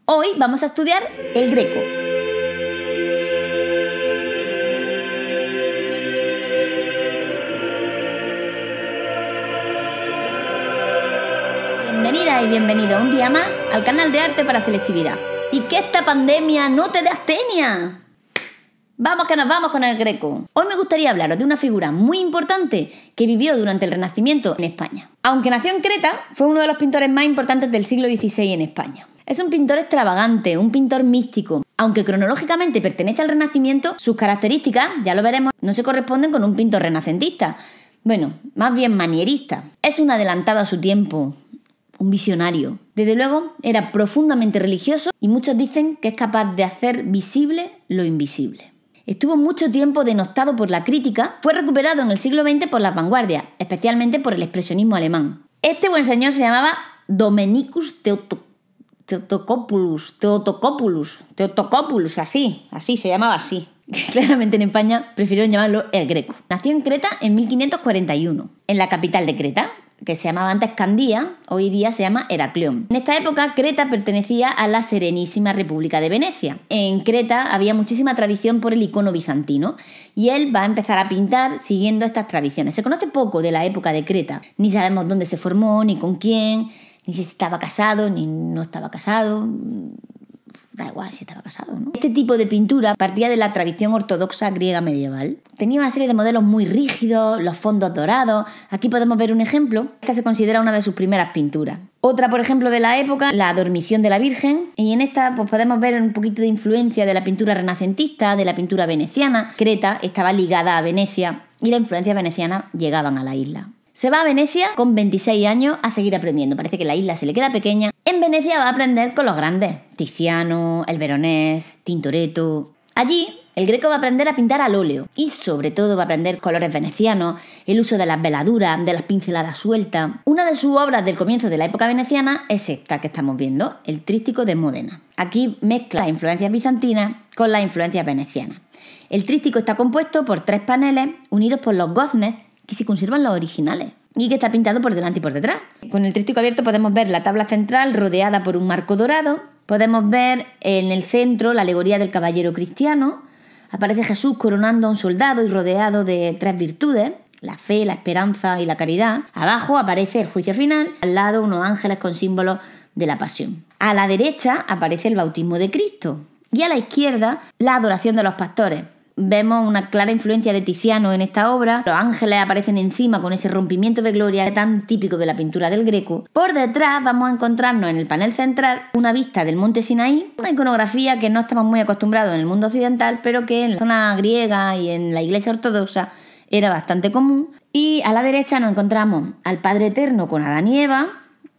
Hoy vamos a estudiar el Greco. Bienvenida y bienvenido un día más al canal de Arte para Selectividad. Y que esta pandemia no te dé astenia. Vamos que nos vamos con el Greco. Hoy me gustaría hablaros de una figura muy importante que vivió durante el Renacimiento en España. Aunque nació en Creta, fue uno de los pintores más importantes del siglo XVI en España. Es un pintor extravagante, un pintor místico. Aunque cronológicamente pertenece al Renacimiento, sus características, ya lo veremos, no se corresponden con un pintor renacentista. Bueno, más bien manierista. Es un adelantado a su tiempo, un visionario. Desde luego, era profundamente religioso y muchos dicen que es capaz de hacer visible lo invisible. Estuvo mucho tiempo denostado por la crítica, fue recuperado en el siglo XX por las vanguardias, especialmente por el expresionismo alemán. Este buen señor se llamaba Domenicus Theotokopoulos, así, se llamaba así. Claramente en España prefirieron llamarlo el Greco. Nació en Creta en 1541, en la capital de Creta, que se llamaba antes Candía, hoy día se llama Heracleón. En esta época Creta pertenecía a la Serenísima República de Venecia. En Creta había muchísima tradición por el icono bizantino y él va a empezar a pintar siguiendo estas tradiciones. Se conoce poco de la época de Creta, ni sabemos dónde se formó, ni con quién, ni si estaba casado, ni no estaba casado. Da igual si estaba casado, ¿no? Este tipo de pintura partía de la tradición ortodoxa griega medieval. Tenía una serie de modelos muy rígidos, los fondos dorados. Aquí podemos ver un ejemplo. Esta se considera una de sus primeras pinturas. Otra, por ejemplo, de la época, la Dormición de la Virgen. Y en esta pues, podemos ver un poquito de influencia de la pintura renacentista, de la pintura veneciana. Creta estaba ligada a Venecia y la influencia veneciana llegaban a la isla. Se va a Venecia con 26 años a seguir aprendiendo. Parece que la isla se le queda pequeña. En Venecia va a aprender con los grandes. Tiziano, el Veronés, Tintoretto. Allí, el Greco va a aprender a pintar al óleo. Y sobre todo va a aprender colores venecianos, el uso de las veladuras, de las pinceladas sueltas. Una de sus obras del comienzo de la época veneciana es esta que estamos viendo, el Tríptico de Módena. Aquí mezcla las influencias bizantinas con las influencias venecianas. El tríptico está compuesto por 3 paneles unidos por los goznes, que se conservan los originales y que está pintado por delante y por detrás. Con el tríptico abierto podemos ver la tabla central rodeada por un marco dorado, podemos ver en el centro la alegoría del caballero cristiano, aparece Jesús coronando a un soldado y rodeado de 3 virtudes, la fe, la esperanza y la caridad. Abajo aparece el juicio final, al lado unos ángeles con símbolos de la pasión. A la derecha aparece el bautismo de Cristo y a la izquierda la adoración de los pastores. Vemos una clara influencia de Tiziano en esta obra. Los ángeles aparecen encima con ese rompimiento de gloria tan típico de la pintura del Greco. Por detrás vamos a encontrarnos en el panel central una vista del monte Sinaí, una iconografía que no estamos muy acostumbrados en el mundo occidental, pero que en la zona griega y en la iglesia ortodoxa era bastante común. Y a la derecha nos encontramos al Padre Eterno con Adán y Eva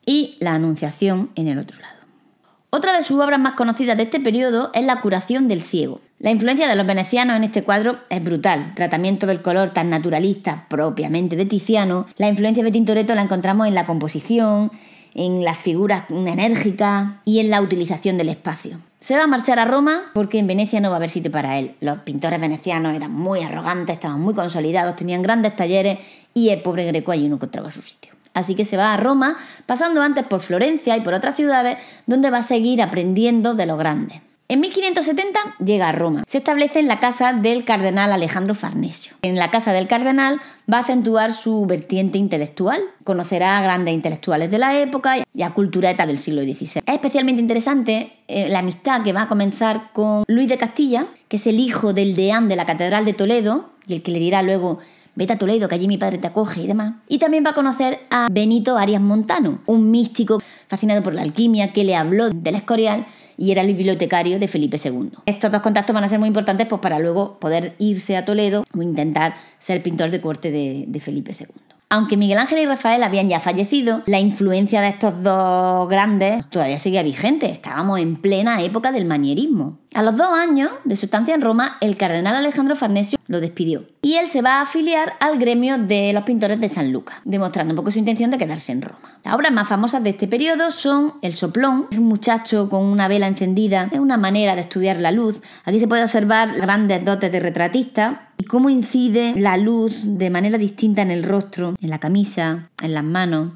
y la Anunciación en el otro lado. Otra de sus obras más conocidas de este periodo es La curación del ciego. La influencia de los venecianos en este cuadro es brutal. Tratamiento del color tan naturalista propiamente de Tiziano. La influencia de Tintoretto la encontramos en la composición, en las figuras enérgicas y en la utilización del espacio. Se va a marchar a Roma porque en Venecia no va a haber sitio para él. Los pintores venecianos eran muy arrogantes, estaban muy consolidados, tenían grandes talleres y el pobre Greco allí no encontraba su sitio. Así que se va a Roma, pasando antes por Florencia y por otras ciudades, donde va a seguir aprendiendo de los grandes. En 1570 llega a Roma. Se establece en la casa del cardenal Alejandro Farnesio. En la casa del cardenal va a acentuar su vertiente intelectual. Conocerá a grandes intelectuales de la época y a culturetas del siglo XVI. Es especialmente interesante la amistad que va a comenzar con Luis de Castilla, que es el hijo del deán de la Catedral de Toledo y el que le dirá luego: vete a Toledo, que allí mi padre te acoge y demás. Y también va a conocer a Benito Arias Montano, un místico fascinado por la alquimia que le habló del Escorial y era el bibliotecario de Felipe II. Estos 2 contactos van a ser muy importantes pues, para luego poder irse a Toledo o intentar ser pintor de corte de Felipe II. Aunque Miguel Ángel y Rafael habían ya fallecido, la influencia de estos 2 grandes todavía seguía vigente. Estábamos en plena época del manierismo. A los 2 años de su estancia en Roma, el cardenal Alejandro Farnesio lo despidió. Y él se va a afiliar al gremio de los pintores de San Lucas, demostrando un poco su intención de quedarse en Roma. Las obras más famosas de este periodo son El soplón, es un muchacho con una vela encendida, es una manera de estudiar la luz. Aquí se puede observar grandes dotes de retratista y cómo incide la luz de manera distinta en el rostro, en la camisa, en las manos.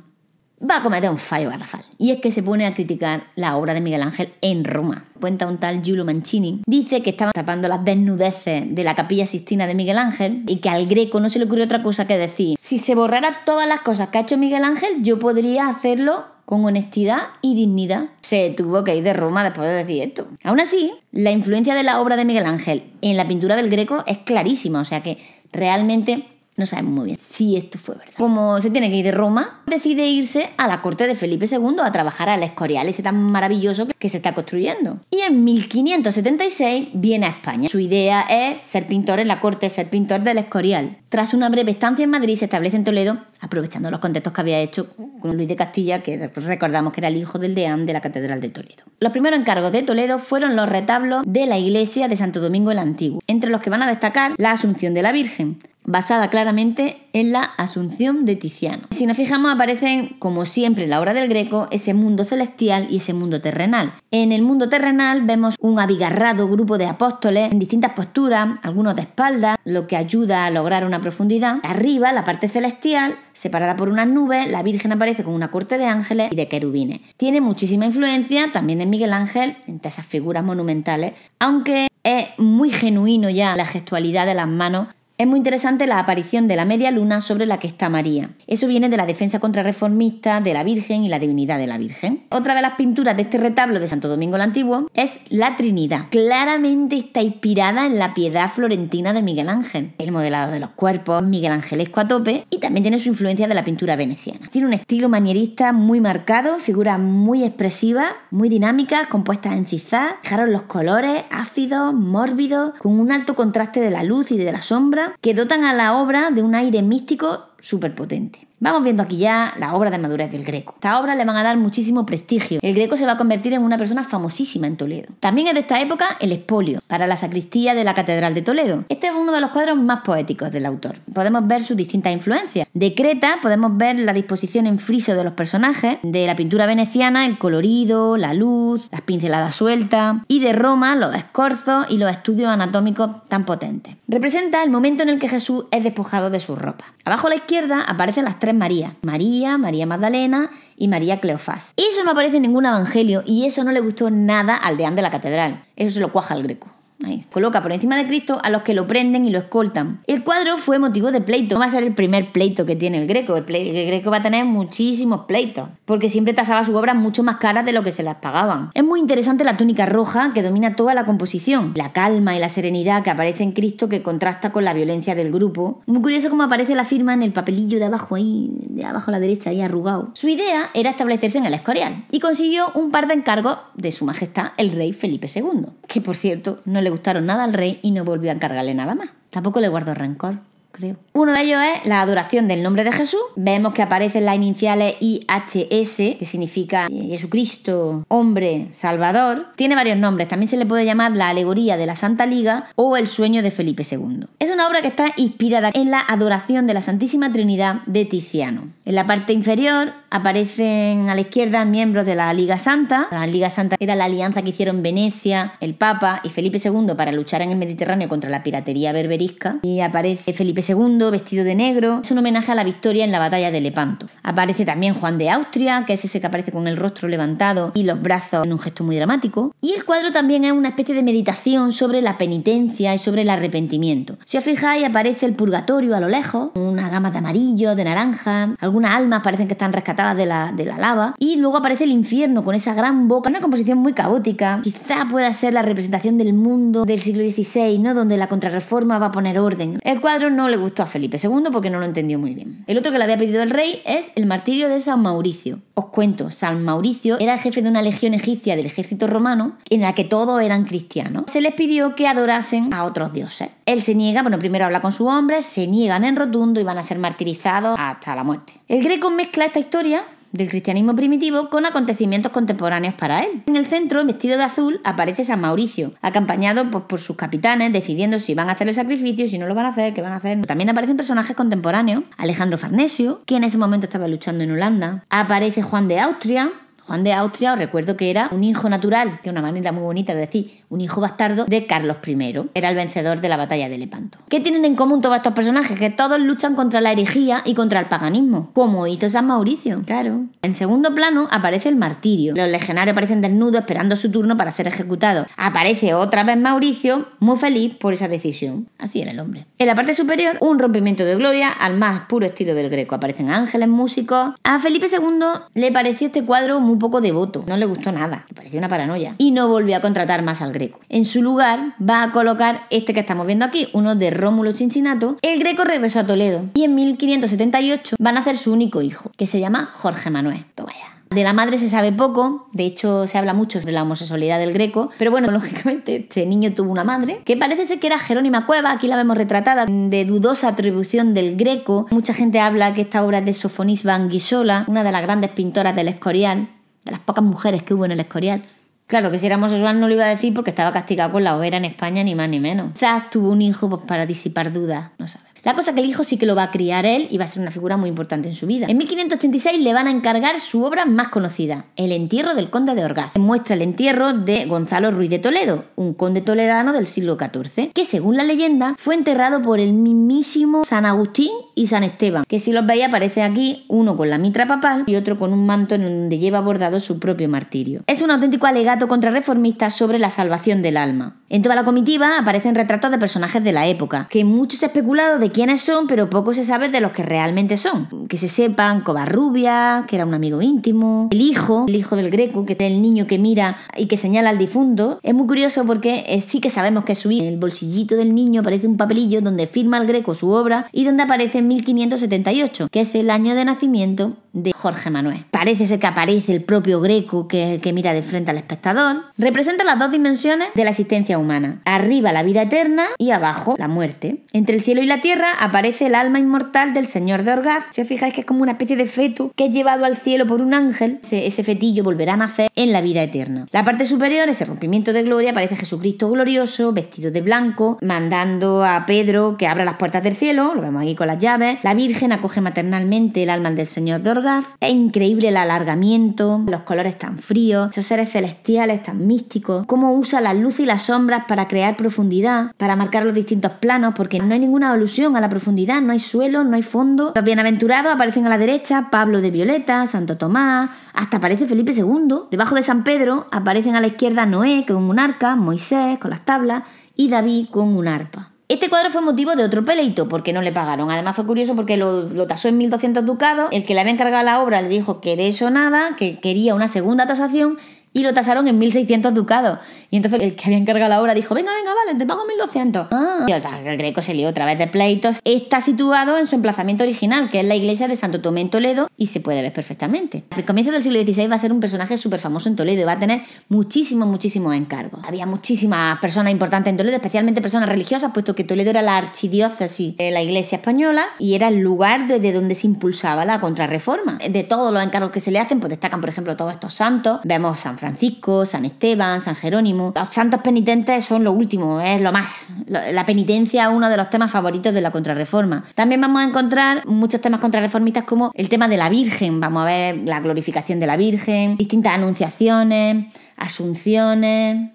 va a cometer un fallo garrafal. Y es que se pone a criticar la obra de Miguel Ángel en Roma. Cuenta un tal Giulio Mancini. Dice que estaban tapando las desnudeces de la Capilla Sixtina de Miguel Ángel y que al Greco no se le ocurrió otra cosa que decir: si se borrara todas las cosas que ha hecho Miguel Ángel, yo podría hacerlo con honestidad y dignidad. Se tuvo que ir de Roma después de decir esto. Aún así, la influencia de la obra de Miguel Ángel en la pintura del Greco es clarísima, o sea que realmente no sabemos muy bien si esto fue verdad. Como se tiene que ir de Roma, decide irse a la corte de Felipe II a trabajar al Escorial, ese tan maravilloso que se está construyendo. Y en 1576 viene a España. Su idea es ser pintor en la corte, ser pintor del Escorial. Tras una breve estancia en Madrid, se establece en Toledo, aprovechando los contactos que había hecho con Luis de Castilla, que recordamos que era el hijo del deán de la Catedral de Toledo. Los primeros encargos de Toledo fueron los retablos de la iglesia de Santo Domingo el Antiguo, entre los que van a destacar la Asunción de la Virgen, basada claramente en la Asunción de Tiziano. Si nos fijamos, aparecen, como siempre en la obra del Greco, ese mundo celestial y ese mundo terrenal. En el mundo terrenal vemos un abigarrado grupo de apóstoles en distintas posturas, algunos de espaldas, lo que ayuda a lograr una profundidad. Arriba, la parte celestial, separada por unas nubes, la Virgen aparece con una corte de ángeles y de querubines. Tiene muchísima influencia también en Miguel Ángel, entre esas figuras monumentales, aunque es muy genuino ya la gestualidad de las manos. Es muy interesante la aparición de la media luna sobre la que está María. Eso viene de la defensa contrarreformista de la Virgen y la divinidad de la Virgen. Otra de las pinturas de este retablo de Santo Domingo el Antiguo es la Trinidad. Claramente está inspirada en la piedad florentina de Miguel Ángel. El modelado de los cuerpos Miguel Angelesco a tope, y también tiene su influencia de la pintura veneciana. Tiene un estilo manierista muy marcado, figuras muy expresivas, muy dinámicas, compuestas en zigzag. Fijaros los colores ácidos, mórbidos, con un alto contraste de la luz y de la sombra, que dotan a la obra de un aire místico súper potente. Vamos viendo aquí ya la obra de madurez del Greco. Esta obra le van a dar muchísimo prestigio. El Greco se va a convertir en una persona famosísima en Toledo. También es de esta época el expolio para la sacristía de la Catedral de Toledo. Este es uno de los cuadros más poéticos del autor. Podemos ver sus distintas influencias. De Creta podemos ver la disposición en friso de los personajes. De la pintura veneciana, el colorido, la luz, las pinceladas sueltas. Y de Roma, los escorzos y los estudios anatómicos tan potentes. Representa el momento en el que Jesús es despojado de su ropa. Abajo a la izquierda aparecen las tres Marías: María, María Magdalena y María Cleofás. Eso no aparece en ningún evangelio y eso no le gustó nada al deán de la catedral. Eso se lo cuaja al Greco. Ahí. Coloca por encima de Cristo a los que lo prenden y lo escoltan. El cuadro fue motivo de pleito. No va a ser el primer pleito que tiene el Greco. El Greco va a tener muchísimos pleitos, porque siempre tasaba sus obras mucho más caras de lo que se las pagaban. Es muy interesante la túnica roja que domina toda la composición. La calma y la serenidad que aparece en Cristo, que contrasta con la violencia del grupo. Muy curioso cómo aparece la firma en el papelillo de abajo, ahí, de abajo a la derecha, ahí arrugado. Su idea era establecerse en el Escorial y consiguió un par de encargos de su majestad el rey Felipe II, que por cierto no le gustaron nada al rey y no volvió a encargarle nada más. Tampoco le guardó rencor, creo. Uno de ellos es la adoración del nombre de Jesús. Vemos que aparecen las iniciales IHS, que significa Jesucristo, hombre, Salvador. Tiene varios nombres. También se le puede llamar la alegoría de la Santa Liga o el sueño de Felipe II. Es una obra que está inspirada en la adoración de la Santísima Trinidad de Tiziano. En la parte inferior aparecen a la izquierda miembros de la Liga Santa. La Liga Santa era la alianza que hicieron Venecia, el Papa y Felipe II para luchar en el Mediterráneo contra la piratería berberisca. Y aparece Felipe II vestido de negro. Es un homenaje a la victoria en la batalla de Lepanto. Aparece también Juan de Austria, que es ese que aparece con el rostro levantado y los brazos en un gesto muy dramático. Y el cuadro también es una especie de meditación sobre la penitencia y sobre el arrepentimiento. Si os fijáis, aparece el purgatorio a lo lejos, una gama de amarillo, de naranja. Algunas almas parecen que están rescatadas de la lava. Y luego aparece el infierno con esa gran boca. Una composición muy caótica. Quizá pueda ser la representación del mundo del siglo XVI, ¿no? Donde la contrarreforma va a poner orden. El cuadro no le gustó a Felipe II porque no lo entendió muy bien. El otro que le había pedido el rey es el martirio de San Mauricio. Os cuento, San Mauricio era el jefe de una legión egipcia del ejército romano en la que todos eran cristianos. Se les pidió que adorasen a otros dioses. Él se niega, primero habla con sus hombres, se niegan en rotundo y van a ser martirizados hasta la muerte. El Greco mezcla esta historia del cristianismo primitivo con acontecimientos contemporáneos para él. En el centro, vestido de azul, aparece San Mauricio, acompañado por sus capitanes, decidiendo si van a hacer el sacrificio, si no lo van a hacer, qué van a hacer. También aparecen personajes contemporáneos, Alejandro Farnesio, que en ese momento estaba luchando en Holanda. Aparece Juan de Austria, Juan de Austria, os recuerdo que era un hijo natural, que es una manera muy bonita de decir, un hijo bastardo de Carlos I. Era el vencedor de la batalla de Lepanto. ¿Qué tienen en común todos estos personajes? Que todos luchan contra la herejía y contra el paganismo, como hizo San Mauricio. Claro. En segundo plano aparece el martirio. Los legionarios aparecen desnudos esperando su turno para ser ejecutados. Aparece otra vez Mauricio, muy feliz por esa decisión. Así era el hombre. En la parte superior, un rompimiento de gloria al más puro estilo del Greco. Aparecen ángeles, músicos. A Felipe II le pareció este cuadro muy poco devoto. No le gustó nada. Le pareció una paranoia. Y no volvió a contratar más al Greco. En su lugar va a colocar este que estamos viendo aquí, uno de Rómulo Cincinnato. El Greco regresó a Toledo y en 1578 van a nacer su único hijo, que se llama Jorge Manuel. Toma ya. De la madre se sabe poco, de hecho se habla mucho sobre la homosexualidad del Greco, pero bueno, lógicamente este niño tuvo una madre, que parece ser que era Jerónima Cueva, aquí la vemos retratada, de dudosa atribución del Greco. Mucha gente habla que esta obra es de Sofonis Vanguisola, una de las grandes pintoras del Escorial, de las pocas mujeres que hubo en el Escorial. Claro que si era homosexual no lo iba a decir porque estaba castigado con la hoguera en España, ni más ni menos. Quizás tuvo un hijo pues, para disipar dudas, no sabemos. La cosa es que el hijo sí que lo va a criar él y va a ser una figura muy importante en su vida. En 1586 le van a encargar su obra más conocida, El entierro del conde de Orgaz. Muestra el entierro de Gonzalo Ruiz de Toledo, un conde toledano del siglo XIV, que según la leyenda fue enterrado por el mismísimo San Agustín y San Esteban, que si los veis aparece aquí uno con la mitra papal y otro con un manto en donde lleva bordado su propio martirio. Es un auténtico alegato contrarreformista sobre la salvación del alma. En toda la comitiva aparecen retratos de personajes de la época, que mucho se ha especulado de quiénes son, pero poco se sabe de los que realmente son. Que se sepan, Covarrubias, que era un amigo íntimo, el hijo del Greco, que es el niño que mira y que señala al difunto. Es muy curioso porque sí que sabemos que es su hijo. En el bolsillito del niño aparece un papelillo donde firma el Greco su obra y donde aparece en 1578, que es el año de nacimiento de Jorge Manuel. Parece ser que aparece el propio Greco, que es el que mira de frente al espectador. Representa las dos dimensiones de la existencia humana. Arriba la vida eterna y abajo la muerte. Entre el cielo y la tierra aparece el alma inmortal del señor de Orgaz. Si os fijáis que es como una especie de feto que es llevado al cielo por un ángel. Ese fetillo volverá a nacer en la vida eterna. La parte superior, ese rompimiento de gloria, aparece Jesucristo glorioso, vestido de blanco, mandando a Pedro que abra las puertas del cielo. Lo vemos aquí con las llaves. La Virgen acoge maternalmente el alma del señor de Orgaz. Es increíble el alargamiento, los colores tan fríos, esos seres celestiales tan místicos, cómo usa la luz y las sombras para crear profundidad, para marcar los distintos planos, porque no hay ninguna alusión a la profundidad, no hay suelo, no hay fondo. Los bienaventurados aparecen a la derecha, Pablo de Violeta, Santo Tomás, hasta aparece Felipe II. Debajo de San Pedro aparecen a la izquierda Noé con un arca, Moisés con las tablas y David con un arpa. Este cuadro fue motivo de otro peleito porque no le pagaron. Además fue curioso porque lo tasó en 1.200 ducados. El que le había encargado la obra le dijo que de eso nada, que quería una segunda tasación y lo tasaron en 1.600 ducados. Y entonces el que había encargado la obra dijo, venga, vale, te pago 1.200. Y el Greco se lió otra vez de pleitos. Está situado en su emplazamiento original, que es la iglesia de Santo Tomé en Toledo, y se puede ver perfectamente. Al comienzo del siglo XVI va a ser un personaje súper famoso en Toledo y va a tener muchísimos encargos. Había muchísimas personas importantes en Toledo, especialmente personas religiosas, puesto que Toledo era la archidiócesis de la iglesia española y era el lugar desde donde se impulsaba la contrarreforma. De todos los encargos que se le hacen, pues destacan, por ejemplo, todos estos santos. Vemos San Francisco, San Esteban, San Jerónimo. Los santos penitentes son lo último, es lo más. La penitencia es uno de los temas favoritos de la contrarreforma. También vamos a encontrar muchos temas contrarreformistas como el tema de la Virgen. Vamos a ver la glorificación de la Virgen, distintas anunciaciones, asunciones,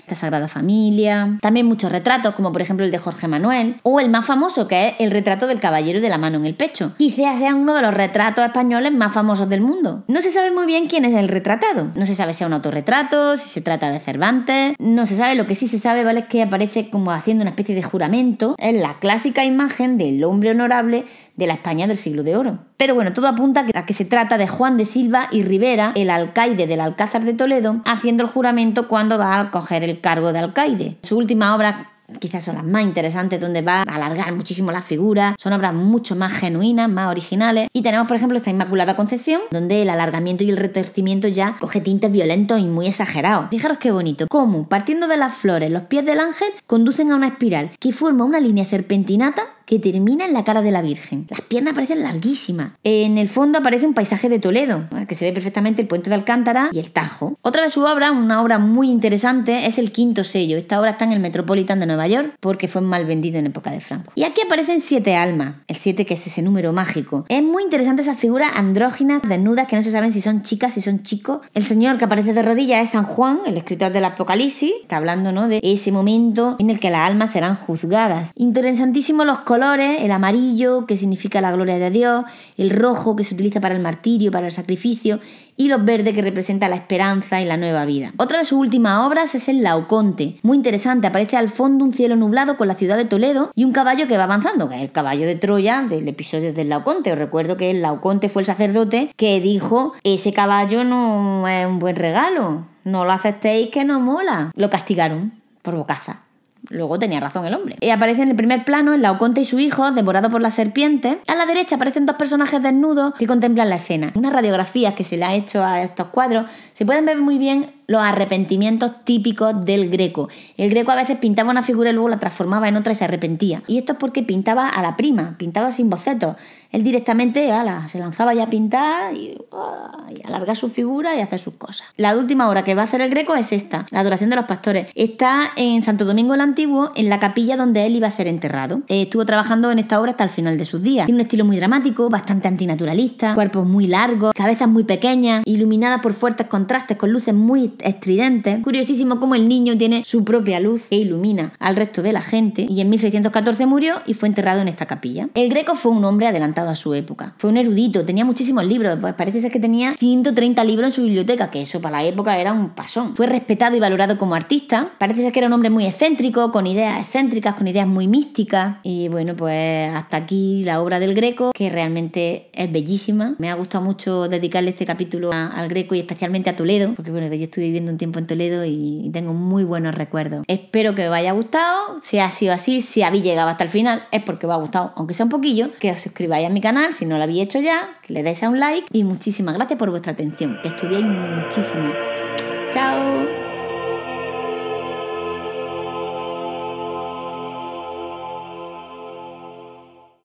la Sagrada Familia. También muchos retratos, como por ejemplo el de Jorge Manuel, o el más famoso, que es el retrato del caballero de la mano en el pecho. Quizás sea uno de los retratos españoles más famosos del mundo. No se sabe muy bien quién es el retratado. No se sabe si es un autorretrato, si se trata de Cervantes. No se sabe. Lo que sí se sabe, ¿vale?, es que aparece como haciendo una especie de juramento. Es la clásica imagen del hombre honorable de la España del siglo de oro. Pero bueno, todo apunta a que se trata de Juan de Silva y Rivera, el alcaide del Alcázar de Toledo, haciendo el juramento cuando va a coger el cargo de alcaide. Su última obra quizás son las más interesantes, donde va a alargar muchísimo las figuras. Son obras mucho más genuinas, más originales. Y tenemos, por ejemplo, esta Inmaculada Concepción, donde el alargamiento y el retorcimiento ya coge tintes violentos y muy exagerados. Fijaros qué bonito. Cómo, partiendo de las flores, los pies del ángel conducen a una espiral que forma una línea serpentinata que termina en la cara de la Virgen. Las piernas parecen larguísimas. En el fondo aparece un paisaje de Toledo, que se ve perfectamente el puente de Alcántara y el Tajo. Otra de sus obras, una obra muy interesante, es El Quinto Sello. Esta obra está en el Metropolitan de Nueva York porque fue mal vendido en época de Franco. Y aquí aparecen 7 almas, el 7 que es ese número mágico. Es muy interesante esas figuras andróginas, desnudas, que no se saben si son chicas, si son chicos. El señor que aparece de rodillas es San Juan, el escritor del Apocalipsis. Está hablando, ¿no?, de ese momento en el que las almas serán juzgadas. Interesantísimos los colores, el amarillo, que significa la gloria de Dios, el rojo, que se utiliza para el martirio, para el sacrificio, y los verdes, que representa la esperanza y la nueva vida. Otra de sus últimas obras es el Laoconte. Muy interesante, aparece al fondo un cielo nublado con la ciudad de Toledo y un caballo que va avanzando, que es el caballo de Troya del episodio del Laoconte. Os recuerdo que el Laoconte fue el sacerdote que dijo: ese caballo no es un buen regalo, no lo aceptéis, que no mola. Lo castigaron por bocaza. Luego tenía razón el hombre. Aparece en el primer plano el Laoconte y su hijo, devorado por la serpiente. A la derecha aparecen 2 personajes desnudos que contemplan la escena. Unas radiografías que se le ha hecho a estos cuadros se pueden ver muy bien los arrepentimientos típicos del Greco. El Greco a veces pintaba una figura y luego la transformaba en otra y se arrepentía. Y esto es porque pintaba a la prima, pintaba sin bocetos. Él directamente se lanzaba ya a pintar y alargar su figura y hacer sus cosas. La última obra que va a hacer el Greco es esta, La adoración de los pastores. Está en Santo Domingo el Antiguo, en la capilla donde él iba a ser enterrado. Estuvo trabajando en esta obra hasta el final de sus días. Tiene un estilo muy dramático, bastante antinaturalista, cuerpos muy largos, cabezas muy pequeñas, iluminadas por fuertes contrastes con luces muy estridentes. Curiosísimo cómo el niño tiene su propia luz que ilumina al resto de la gente, y en 1614 murió y fue enterrado en esta capilla. El Greco fue un hombre adelantado a su época. Fue un erudito, tenía muchísimos libros, pues parece ser que tenía 130 libros en su biblioteca, que eso para la época era un pasón. Fue respetado y valorado como artista. Parece ser que era un hombre muy excéntrico, con ideas excéntricas, con ideas muy místicas. Y bueno, pues hasta aquí la obra del Greco, que realmente es bellísima. Me ha gustado mucho dedicarle este capítulo al Greco y especialmente a Toledo, porque bueno, yo estuve viviendo un tiempo en Toledo y tengo muy buenos recuerdos. Espero que os haya gustado. Si ha sido así, si habéis llegado hasta el final, es porque os ha gustado, aunque sea un poquillo. Que os suscribáis a mi canal si no lo habéis hecho ya, que le deis a un like, y muchísimas gracias por vuestra atención, que estudiéis muchísimo. ¡Chao!